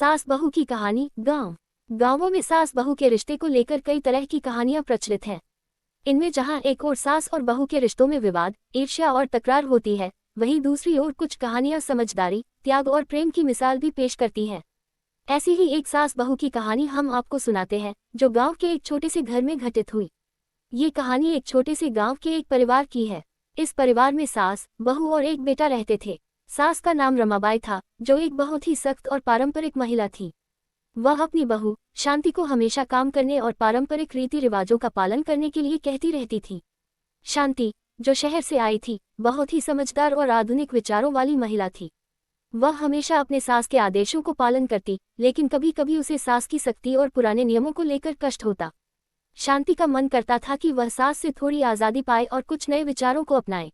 सास बहू की कहानी। गांवों में सास बहू के रिश्ते को लेकर कई तरह की कहानियां प्रचलित हैं। इनमें जहां एक ओर सास और बहू के रिश्तों में विवाद, ईर्ष्या और तकरार होती है, वहीं दूसरी ओर कुछ कहानियां समझदारी, त्याग और प्रेम की मिसाल भी पेश करती हैं। ऐसी ही एक सास बहू की कहानी हम आपको सुनाते हैं, जो गांव के एक छोटे से घर में घटित हुई। ये कहानी एक छोटे से गांव के एक परिवार की है। इस परिवार में सास, बहू और एक बेटा रहते थे। सास का नाम रमाबाई था, जो एक बहुत ही सख्त और पारंपरिक महिला थी। वह अपनी बहू शांति को हमेशा काम करने और पारंपरिक रीति रिवाजों का पालन करने के लिए कहती रहती थी। शांति, जो शहर से आई थी, बहुत ही समझदार और आधुनिक विचारों वाली महिला थी। वह हमेशा अपने सास के आदेशों को पालन करती, लेकिन कभी कभी उसे सास की सख्ती और पुराने नियमों को लेकर कष्ट होता। शांति का मन करता था कि वह सास से थोड़ी आज़ादी पाए और कुछ नए विचारों को अपनाए,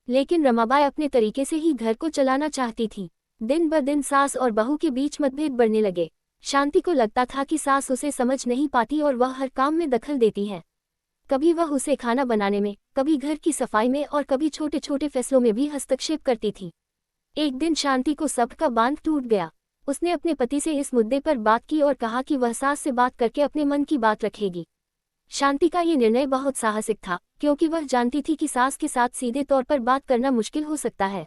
लेकिन रमाबाई अपने तरीके से ही घर को चलाना चाहती थी। दिन ब दिन सास और बहू के बीच मतभेद बढ़ने लगे। शांति को लगता था कि सास उसे समझ नहीं पाती और वह हर काम में दखल देती है। कभी वह उसे खाना बनाने में, कभी घर की सफाई में और कभी छोटे छोटे फैसलों में भी हस्तक्षेप करती थी। एक दिन शांति को सब्र का बांध टूट गया। उसने अपने पति से इस मुद्दे पर बात की और कहा कि वह सास से बात करके अपने मन की बात रखेगी। शांति का ये निर्णय बहुत साहसिक था, क्योंकि वह जानती थी कि सास के साथ सीधे तौर पर बात करना मुश्किल हो सकता है।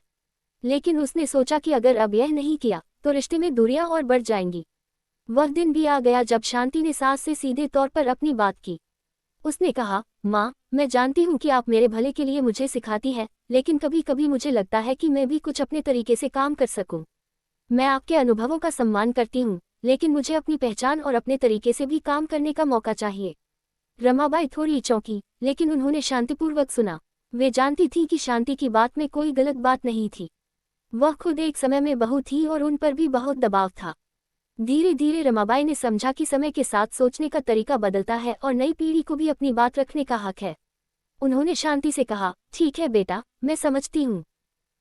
लेकिन उसने सोचा कि अगर अब यह नहीं किया तो रिश्ते में दूरियां और बढ़ जाएंगी। वह दिन भी आ गया जब शांति ने सास से सीधे तौर पर अपनी बात की। उसने कहा, माँ, मैं जानती हूँ कि आप मेरे भले के लिए मुझे सिखाती हैं, लेकिन कभी कभी मुझे लगता है कि मैं भी कुछ अपने तरीके से काम कर सकूँ। मैं आपके अनुभवों का सम्मान करती हूँ, लेकिन मुझे अपनी पहचान और अपने तरीके से भी काम करने का मौका चाहिए। रमाबाई थोड़ी चौंकी, लेकिन उन्होंने शांतिपूर्वक सुना। वे जानती थी कि शांति की बात में कोई गलत बात नहीं थी। वह खुद एक समय में बहू थी और उन पर भी बहुत दबाव था। धीरे धीरे रमाबाई ने समझा कि समय के साथ सोचने का तरीका बदलता है और नई पीढ़ी को भी अपनी बात रखने का हक है। उन्होंने शांति से कहा, ठीक है बेटा, मैं समझती हूँ।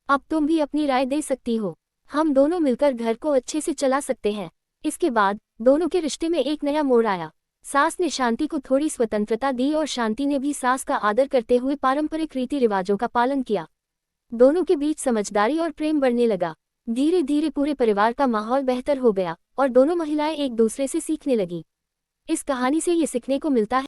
अब तुम भी अपनी राय दे सकती हो। हम दोनों मिलकर घर को अच्छे से चला सकते हैं। इसके बाद दोनों के रिश्ते में एक नया मोड़ आया। सास ने शांति को थोड़ी स्वतंत्रता दी और शांति ने भी सास का आदर करते हुए पारंपरिक रीति रिवाजों का पालन किया। दोनों के बीच समझदारी और प्रेम बढ़ने लगा। धीरे धीरे पूरे परिवार का माहौल बेहतर हो गया और दोनों महिलाएं एक दूसरे से सीखने लगी। इस कहानी से ये सीखने को मिलता है